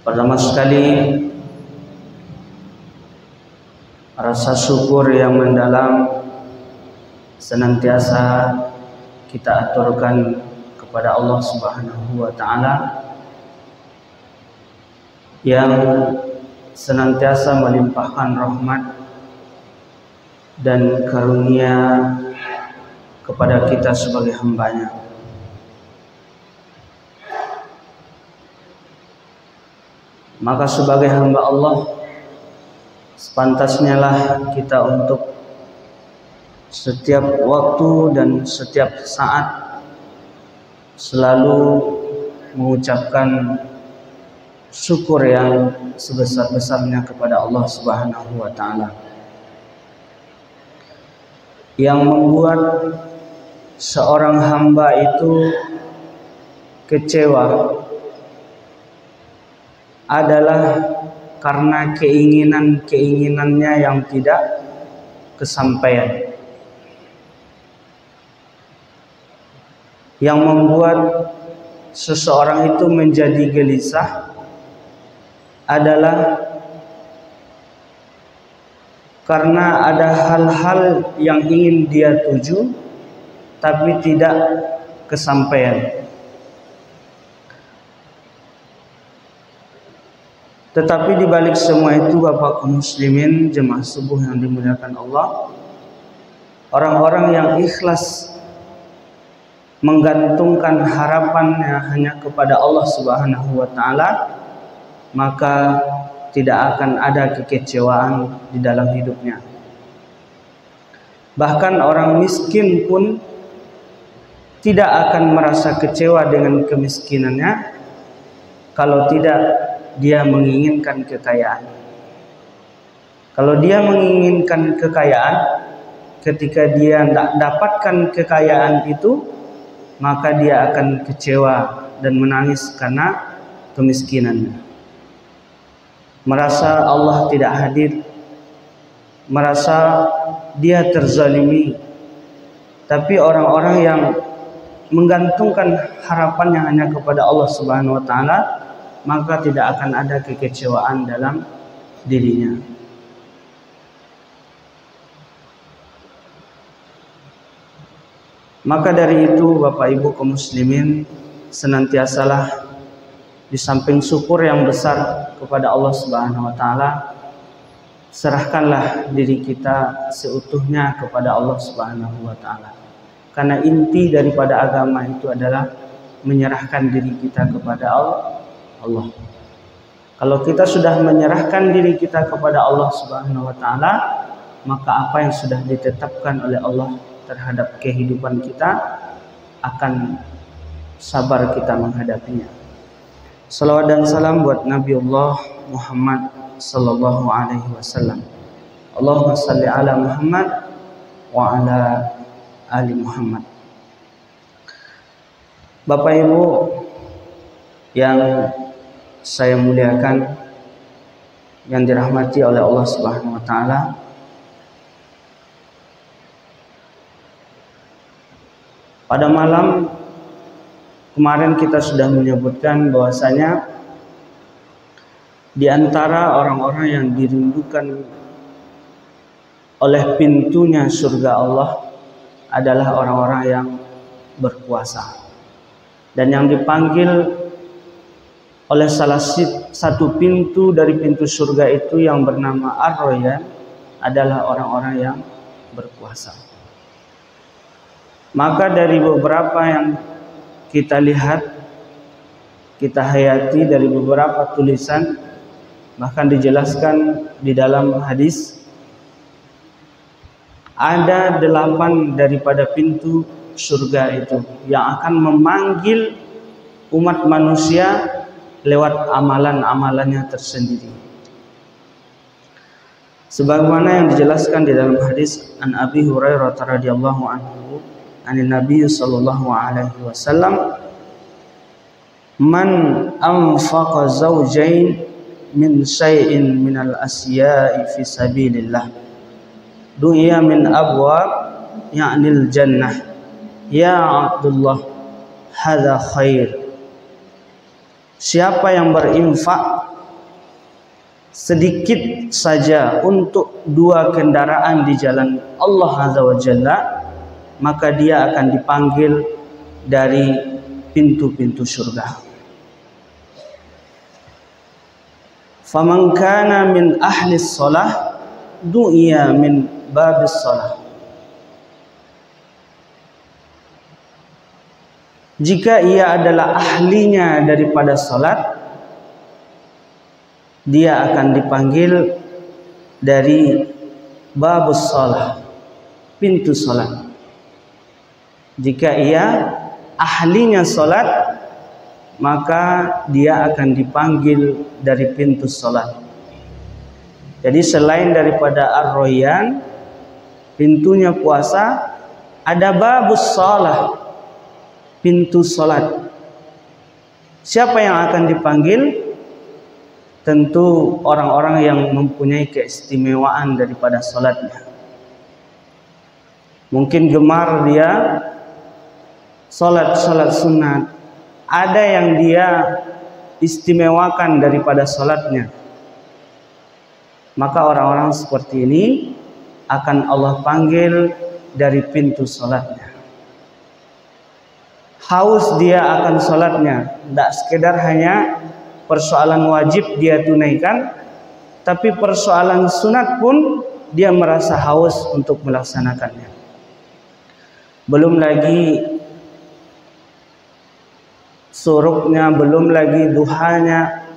Pertama sekali, rasa syukur yang mendalam senantiasa kita aturkan kepada Allah Subhanahu wa Ta'ala yang senantiasa melimpahkan rahmat dan karunia kepada kita sebagai hambanya. Maka sebagai hamba Allah, sepantasnya lah kita untuk setiap waktu dan setiap saat selalu mengucapkan syukur yang sebesar-besarnya kepada Allah Subhanahu wa Ta'ala, yang membuat seorang hamba itu kecewa adalah karena keinginannya yang tidak kesampaian. Yang membuat seseorang itu menjadi gelisah adalah karena ada hal-hal yang ingin dia tuju tapi tidak kesampaian. Tetapi di balik semua itu, Bapak kaum muslimin jemaah subuh yang dimuliakan Allah, orang-orang yang ikhlas menggantungkan harapannya hanya kepada Allah Subhanahu wa Ta'ala, maka tidak akan ada kekecewaan di dalam hidupnya. Bahkan orang miskin pun tidak akan merasa kecewa dengan kemiskinannya kalau tidak dia menginginkan kekayaan. Kalau dia menginginkan kekayaan, ketika dia tidak dapatkan kekayaan itu, maka dia akan kecewa dan menangis karena kemiskinannya. Merasa Allah tidak hadir, merasa dia terzalimi. Tapi orang-orang yang menggantungkan harapannya hanya kepada Allah Subhanahu wa Ta'ala, maka tidak akan ada kekecewaan dalam dirinya. Maka dari itu, Bapak Ibu kaum muslimin, senantiasalah di samping syukur yang besar kepada Allah Subhanahu wa Ta'ala, serahkanlah diri kita seutuhnya kepada Allah Subhanahu wa Ta'ala. Karena inti daripada agama itu adalah menyerahkan diri kita kepada Allah. Kalau kita sudah menyerahkan diri kita kepada Allah Subhanahu wa Ta'ala, maka apa yang sudah ditetapkan oleh Allah terhadap kehidupan kita akan sabar kita menghadapinya. Salawat dan salam buat Nabi Allah Muhammad sallallahu alaihi wasallam. Allahumma salli ala Muhammad wa ala ali Muhammad. Bapak Ibu yang saya muliakan, yang dirahmati oleh Allah Subhanahu wa Ta'ala, pada malam kemarin kita sudah menyebutkan bahwasanya di antara orang-orang yang dirindukan oleh pintunya surga Allah adalah orang-orang yang berpuasa. Dan yang dipanggil oleh salah satu pintu dari pintu surga itu yang bernama Ar-Rayyan adalah orang-orang yang berpuasa. Maka dari beberapa yang kita lihat, kita hayati dari beberapa tulisan, bahkan dijelaskan di dalam hadis, ada 8 daripada pintu surga itu yang akan memanggil umat manusia lewat amalan-amalannya tersendiri. Sebagaimana yang dijelaskan di dalam hadis an Abi Hurairah radhiyallahu anhu, anin Nabi sallallahu alaihi wasallam, man anfaqa zawjain min syai'in minal asya'i fi sabilillah du'iya min abwab ya'nil jannah ya Abdullah hadza khair. Siapa yang berinfak sedikit saja untuk 2 kendaraan di jalan Allah Azza wa Jalla, maka dia akan dipanggil dari pintu-pintu surga. Faman kana min ahli shalah du'iya min babis shalah. Jika ia adalah ahlinya daripada salat, dia akan dipanggil dari babus shalah, pintu salat. Jika ia ahlinya salat, maka dia akan dipanggil dari pintu salat. Jadi selain daripada Ar-Rayyan, pintunya puasa, ada babus shalah, pintu salat. Siapa yang akan dipanggil? Tentu orang-orang yang mempunyai keistimewaan daripada salatnya. Mungkin gemar dia salat sunat, ada yang dia istimewakan daripada salatnya, maka orang-orang seperti ini akan Allah panggil dari pintu salatnya. Haus dia akan salatnya, tidak sekedar hanya persoalan wajib dia tunaikan, tapi persoalan sunat pun dia merasa haus untuk melaksanakannya. Belum lagi suruknya, belum lagi duhanya,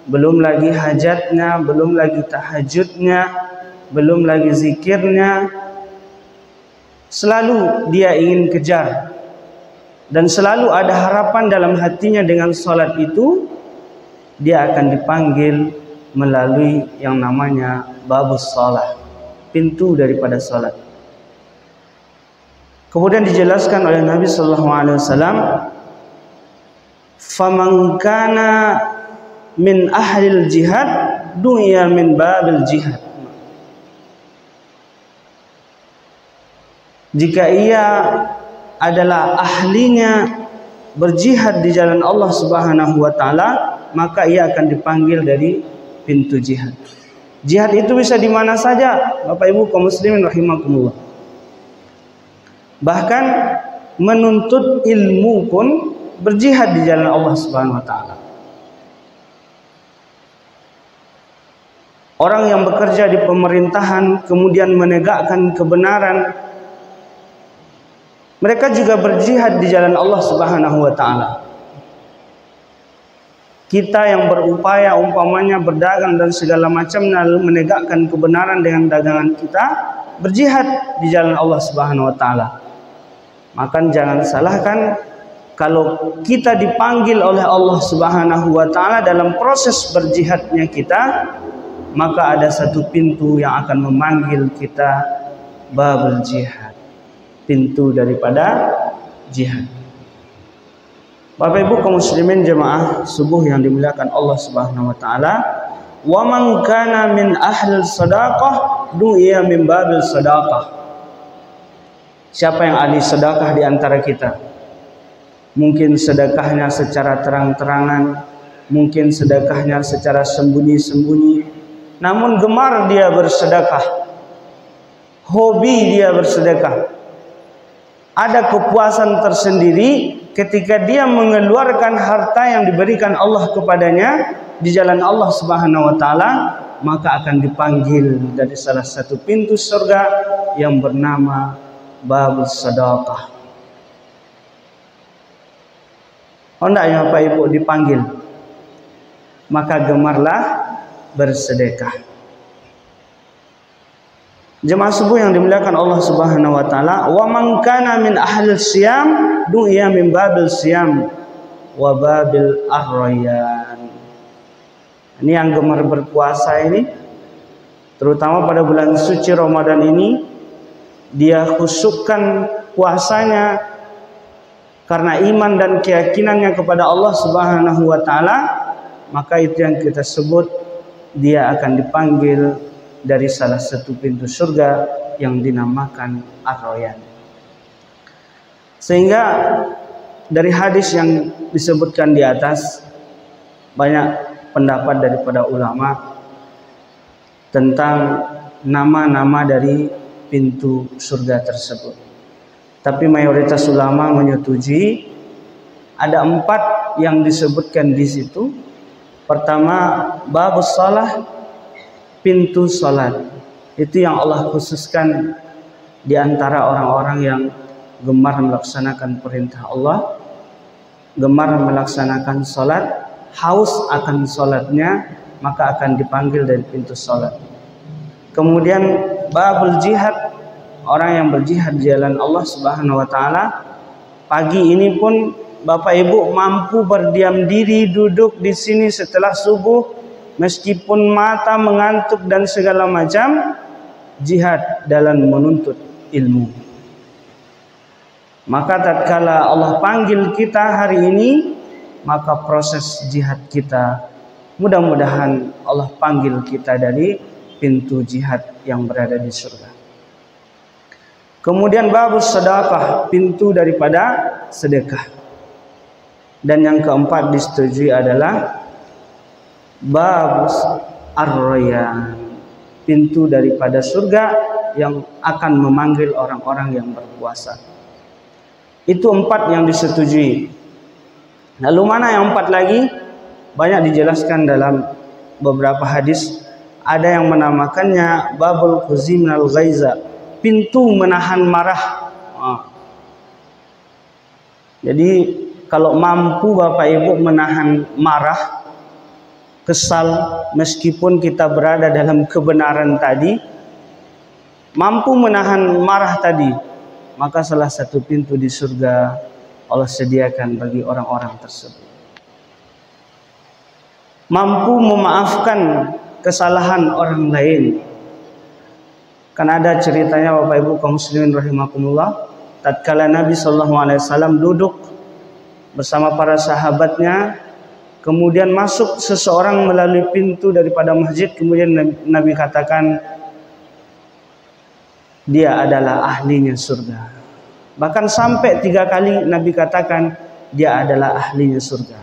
belum lagi hajatnya, belum lagi tahajudnya, belum lagi zikirnya. Selalu dia ingin kejar, dan selalu ada harapan dalam hatinya dengan salat itu. Dia akan dipanggil melalui yang namanya babus shalah, pintu daripada salat. Kemudian dijelaskan oleh Nabi sallallahu alaihi wasallam, faman kana min ahlil jihad du'iya min babil jihad. Jika ia adalah ahlinya berjihad di jalan Allah Subhanahu wa taala, maka ia akan dipanggil dari pintu jihad. Jihad itu bisa di mana saja, Bapak Ibu kaum muslimin rahimakumullah. Bahkan menuntut ilmu pun berjihad di jalan Allah Subhanahu wa taala. Orang yang bekerja di pemerintahan kemudian menegakkan kebenaran, mereka juga berjihad di jalan Allah Subhanahu wa taala. Kita yang berupaya umpamanya berdagang dan segala macamnya, lalu menegakkan kebenaran dengan dagangan kita, berjihad di jalan Allah Subhanahu wa taala. Maka jangan salahkan kalau kita dipanggil oleh Allah Subhanahu wa taala dalam proses berjihadnya kita, maka ada satu pintu yang akan memanggil kita babul jihad, pintu daripada jihad. Bapak Ibu kaum muslimin jemaah subuh yang dimuliakan Allah Subhanahu wa taala, wa man kana min ahli sadaqah du'iya min babil sadaqah. Siapa yang ahli sedekah di antara kita? Mungkin sedekahnya secara terang-terangan, mungkin sedekahnya secara sembunyi-sembunyi, namun gemar dia bersedekah, hobi dia bersedekah. Ada kepuasan tersendiri ketika dia mengeluarkan harta yang diberikan Allah kepadanya di jalan Allah Subhanahu wa taala, maka akan dipanggil dari salah satu pintu surga yang bernama babus sedekah. Hendaknya Bapak Ibu dipanggil, maka gemarlah bersedekah. Jemaah subuh yang dimuliakan Allah Subhanahu wa taala, wa man kana min ahli siyam du'iya min babil siyam wa babil ar-rayyan. Ini yang gemar berpuasa ini, terutama pada bulan suci Ramadan ini, dia khusyukkan puasanya karena iman dan keyakinannya kepada Allah Subhanahu wa taala, maka itu yang kita sebut dia akan dipanggil dari salah satu pintu surga yang dinamakan Ar-Rayyan. Sehingga dari hadis yang disebutkan di atas, banyak pendapat daripada ulama tentang nama-nama dari pintu surga tersebut. Tapi mayoritas ulama menyetujui ada 4 yang disebutkan di situ. Pertama, babus shalah, pintu salat. Itu yang Allah khususkan di antara orang-orang yang gemar melaksanakan perintah Allah, gemar melaksanakan salat, haus akan salatnya, maka akan dipanggil dari pintu salat. Kemudian babul jihad, orang yang berjihad di jalan Allah Subhanahu wa taala. Pagi ini pun Bapak Ibu mampu berdiam diri duduk di sini setelah subuh meskipun mata mengantuk dan segala macam, jihad dalam menuntut ilmu. Maka tatkala Allah panggil kita hari ini, maka proses jihad kita mudah-mudahan Allah panggil kita dari pintu jihad yang berada di surga. Kemudian babus sedekah, pintu daripada sedekah. Dan yang keempat disetujui adalah babus ar-rayyan, pintu daripada surga yang akan memanggil orang-orang yang berpuasa. Itu 4 yang disetujui. Lalu mana yang 4 lagi? Banyak dijelaskan dalam beberapa hadis. Ada yang menamakannya babul khuziminal ghaiza, pintu menahan marah. Jadi kalau mampu Bapak Ibu menahan marah, kesal, meskipun kita berada dalam kebenaran tadi, mampu menahan marah tadi, maka salah satu pintu di surga Allah sediakan bagi orang-orang tersebut. Mampu memaafkan kesalahan orang lain. Kan ada ceritanya Bapak Ibu kaum muslimin rahimakumullah, tatkala Nabi SAW duduk bersama para sahabatnya, kemudian masuk seseorang melalui pintu daripada masjid, kemudian Nabi katakan dia adalah ahlinya surga. Bahkan sampai 3 kali Nabi katakan dia adalah ahlinya surga.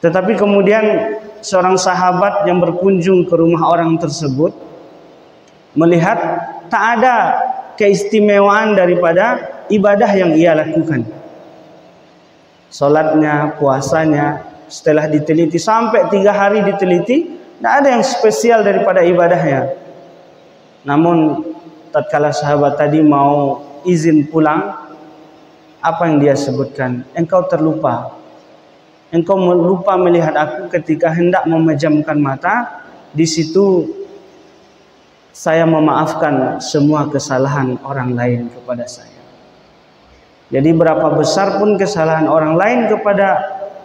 Tetapi kemudian seorang sahabat yang berkunjung ke rumah orang tersebut melihat tak ada keistimewaan daripada ibadah yang ia lakukan. Salatnya, puasanya, setelah diteliti sampai 3 hari diteliti, tidak ada yang spesial daripada ibadahnya. Namun tatkala sahabat tadi mau izin pulang, apa yang dia sebutkan? Engkau terlupa. Engkau lupa melihat aku ketika hendak memejamkan mata. Di situ saya memaafkan semua kesalahan orang lain kepada saya. Jadi berapa besar pun kesalahan orang lain kepada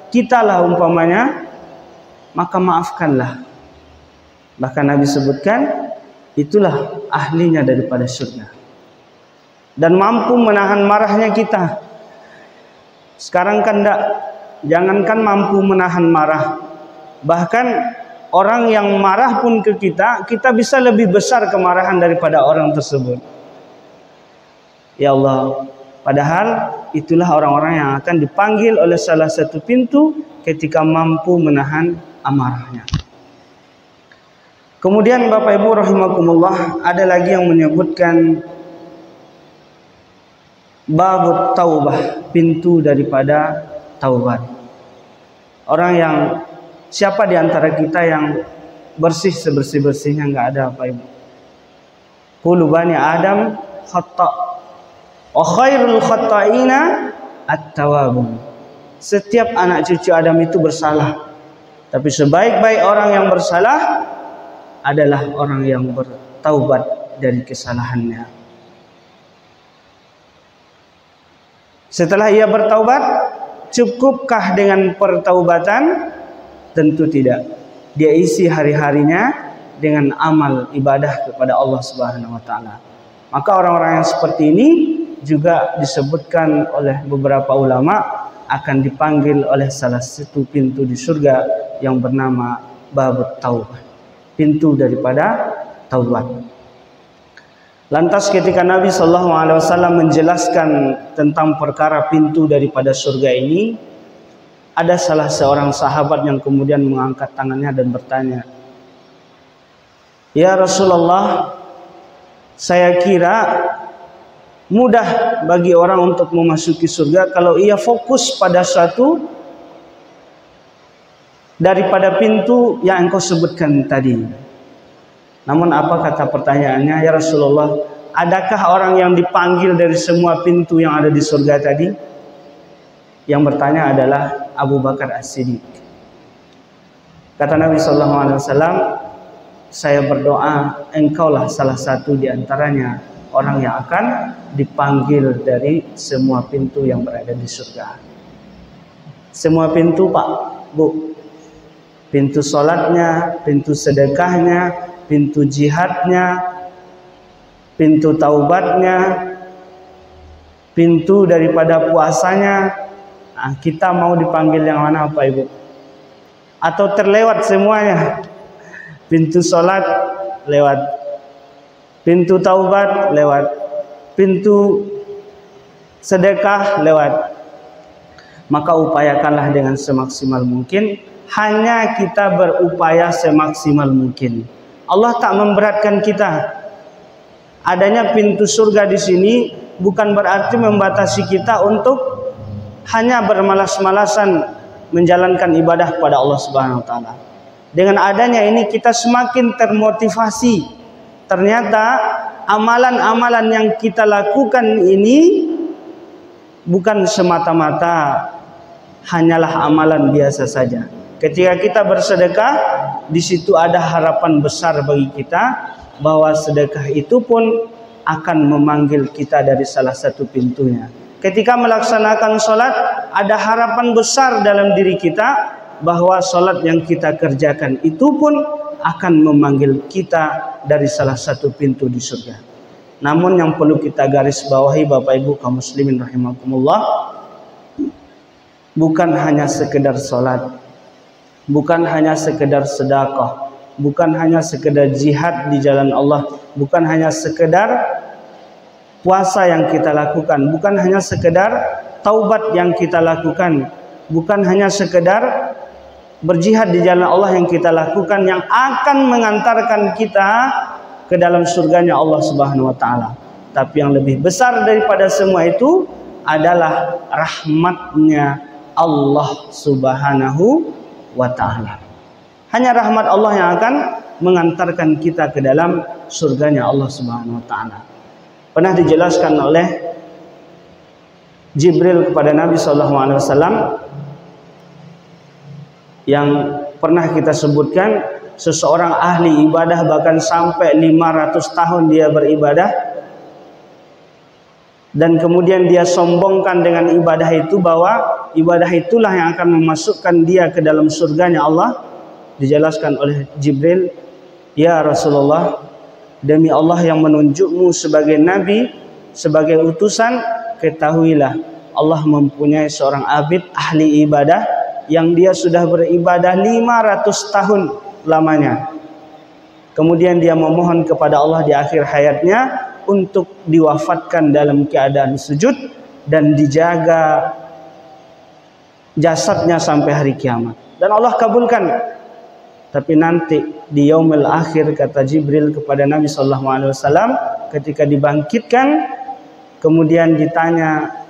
kita lah umpamanya, maka maafkanlah. Bahkan Nabi sebutkan, itulah ahlinya daripada surga. Dan mampu menahan marahnya kita. Sekarang kan enggak, jangankan mampu menahan marah, bahkan orang yang marah pun ke kita, kita bisa lebih besar kemarahan daripada orang tersebut. Ya Allah, padahal itulah orang-orang yang akan dipanggil oleh salah satu pintu ketika mampu menahan amarahnya. Kemudian Bapak Ibu rahimakumullah, ada lagi yang menyebutkan babut taubah, pintu daripada taubat. Orang yang, siapa di antara kita yang bersih sebersih-bersihnya? Enggak ada Bapak Ibu. Kullu bani Adam khata' wa khairul khata'ina at-tawabun. Setiap anak cucu Adam itu bersalah, tapi sebaik-baik orang yang bersalah adalah orang yang bertaubat dari kesalahannya. Setelah ia bertaubat, cukupkah dengan pertaubatan? Tentu tidak. Dia isi hari-harinya dengan amal ibadah kepada Allah Subhanahu wa taala. Maka orang-orang yang seperti ini juga disebutkan oleh beberapa ulama akan dipanggil oleh salah satu pintu di surga yang bernama babut taubah, pintu daripada taubat. Lantas ketika Nabi SAW menjelaskan tentang perkara pintu daripada surga ini, ada salah seorang sahabat yang kemudian mengangkat tangannya dan bertanya, "Ya Rasulullah, saya kira mudah bagi orang untuk memasuki surga kalau ia fokus pada satu daripada pintu yang engkau sebutkan tadi." Namun apa kata pertanyaannya? "Ya Rasulullah, adakah orang yang dipanggil dari semua pintu yang ada di surga tadi?" Yang bertanya adalah Abu Bakar As-Siddiq. Kata Nabi SAW, "Saya berdoa, engkaulah salah satu di antaranya orang yang akan dipanggil dari semua pintu yang berada di surga." Semua pintu, Pak, Bu. Pintu sholatnya, pintu sedekahnya, pintu jihadnya, pintu taubatnya, pintu daripada puasanya. Nah, kita mau dipanggil yang mana, Pak Ibu? Atau terlewat semuanya? Pintu sholat lewat, pintu taubat lewat, pintu sedekah lewat. Maka upayakanlah dengan semaksimal mungkin. Hanya kita berupaya semaksimal mungkin. Allah tak memberatkan kita. Adanya pintu surga di sini bukan berarti membatasi kita untuk hanya bermalas-malasan menjalankan ibadah kepada Allah Subhanahu wa taala. Dengan adanya ini kita semakin termotivasi. Ternyata amalan-amalan yang kita lakukan ini bukan semata-mata hanyalah amalan biasa saja. Ketika kita bersedekah, di situ ada harapan besar bagi kita bahwa sedekah itu pun akan memanggil kita dari salah satu pintunya. Ketika melaksanakan sholat, ada harapan besar dalam diri kita bahwa sholat yang kita kerjakan itu pun akan memanggil kita dari salah satu pintu di surga. Namun yang perlu kita garis bawahi Bapak Ibu kaum muslimin rahimakumullah, bukan hanya sekedar sholat, bukan hanya sekedar sedekah, bukan hanya sekedar jihad di jalan Allah, bukan hanya sekedar puasa yang kita lakukan, bukan hanya sekedar taubat yang kita lakukan, bukan hanya sekedar berjihad di jalan Allah yang kita lakukan, yang akan mengantarkan kita ke dalam surganya Allah Subhanahu wa taala. Tapi yang lebih besar daripada semua itu adalah rahmatnya Allah Subhanahu wa taala. Hanya rahmat Allah yang akan mengantarkan kita ke dalam surganya Allah Subhanahu wa taala. Pernah dijelaskan oleh Jibril kepada Nabi SAW, yang pernah kita sebutkan, seseorang ahli ibadah bahkan sampai 500 tahun dia beribadah, dan kemudian dia sombongkan dengan ibadah itu bahwa ibadah itulah yang akan memasukkan dia ke dalam surganya Allah. Dijelaskan oleh Jibril, "Ya Rasulullah, demi Allah yang menunjukmu sebagai nabi, sebagai utusan, ketahuilah Allah mempunyai seorang abid ahli ibadah yang dia sudah beribadah 500 tahun lamanya. Kemudian dia memohon kepada Allah di akhir hayatnya untuk diwafatkan dalam keadaan sujud dan dijaga jasadnya sampai hari kiamat. Dan Allah kabulkan. Tapi nanti di yaumil akhir," kata Jibril kepada Nabi SAW, ketika dibangkitkan, kemudian ditanya,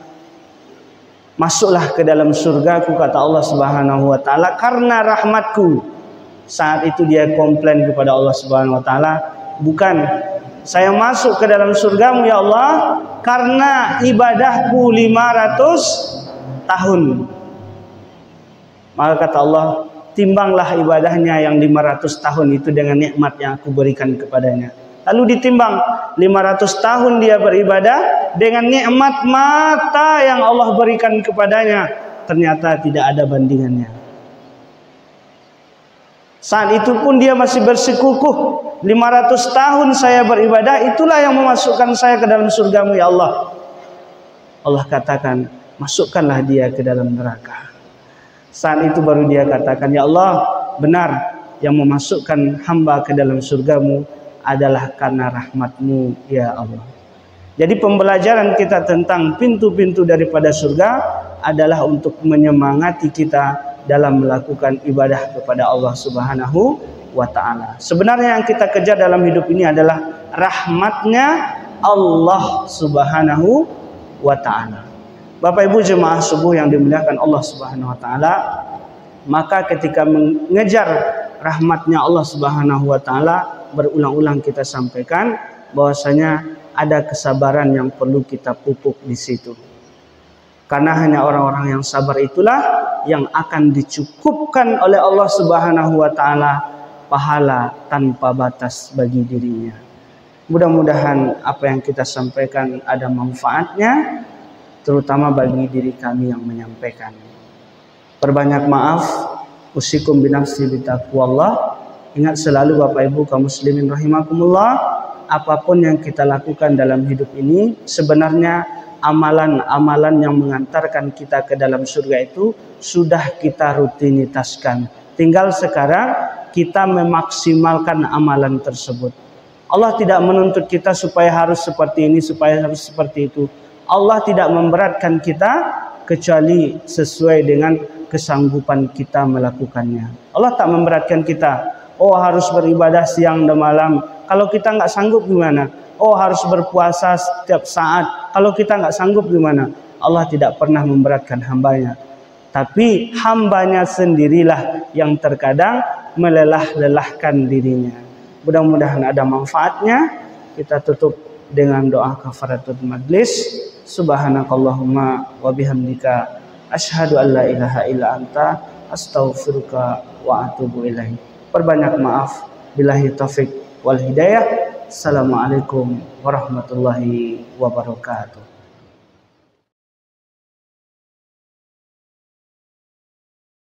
"Masuklah ke dalam surgaku," kata Allah Subhanahu wa taala, "karena rahmatku." Saat itu dia komplain kepada Allah Subhanahu wa taala, "Bukan, saya masuk ke dalam surgamu ya Allah karena ibadahku 500 tahun." Maka kata Allah, "Timbanglah ibadahnya yang 500 tahun itu dengan nikmat yang aku berikan kepadanya." Lalu ditimbang, 500 tahun dia beribadah dengan nikmat mata yang Allah berikan kepadanya, ternyata tidak ada bandingannya. Saat itu pun dia masih bersikukuh, 500 tahun saya beribadah, itulah yang memasukkan saya ke dalam surgamu ya Allah. Allah katakan, "Masukkanlah dia ke dalam neraka." Saat itu baru dia katakan, "Ya Allah, benar, yang memasukkan hamba ke dalam surgamu adalah karena rahmatmu ya Allah." Jadi pembelajaran kita tentang pintu-pintu daripada surga adalah untuk menyemangati kita dalam melakukan ibadah kepada Allah Subhanahu wa ta'ala. Sebenarnya yang kita kejar dalam hidup ini adalah rahmatnya Allah Subhanahu wa ta'ala. Bapak Ibu jemaah subuh yang dimuliakan Allah Subhanahu wa ta'ala, maka ketika mengejar rahmatnya Allah Subhanahu wa ta'ala, berulang-ulang kita sampaikan bahwasanya ada kesabaran yang perlu kita pupuk di situ. Karena hanya orang-orang yang sabar itulah yang akan dicukupkan oleh Allah Subhanahu wa ta'ala pahala tanpa batas bagi dirinya. Mudah-mudahan apa yang kita sampaikan ada manfaatnya, terutama bagi diri kami yang menyampaikan. Perbanyak maaf, usikum binafsi bitaqwallah. Ingat selalu Bapak Ibu kaum muslimin rahimakumullah, apapun yang kita lakukan dalam hidup ini, sebenarnya amalan-amalan yang mengantarkan kita ke dalam surga itu sudah kita rutinitaskan. Tinggal sekarang kita memaksimalkan amalan tersebut. Allah tidak menuntut kita supaya harus seperti ini, supaya harus seperti itu. Allah tidak memberatkan kita kecuali sesuai dengan kesanggupan kita melakukannya. Allah tak memberatkan kita. Oh harus beribadah siang dan malam. Kalau kita nggak sanggup gimana? Oh harus berpuasa setiap saat. Kalau kita nggak sanggup gimana? Allah tidak pernah memberatkan hambanya. Tapi hambanya sendirilah yang terkadang melelah-lelahkan dirinya. Mudah-mudahan ada manfaatnya. Kita tutup dengan doa kafaratul majlis. Subhanakallahumma wa bihamdika asyhadu an la ilaha illa anta astaghfiruka wa atubu ilaik. Perbanyak maaf. Billahi taufik wal hidayah. Assalamualaikum warahmatullahi wabarakatuh.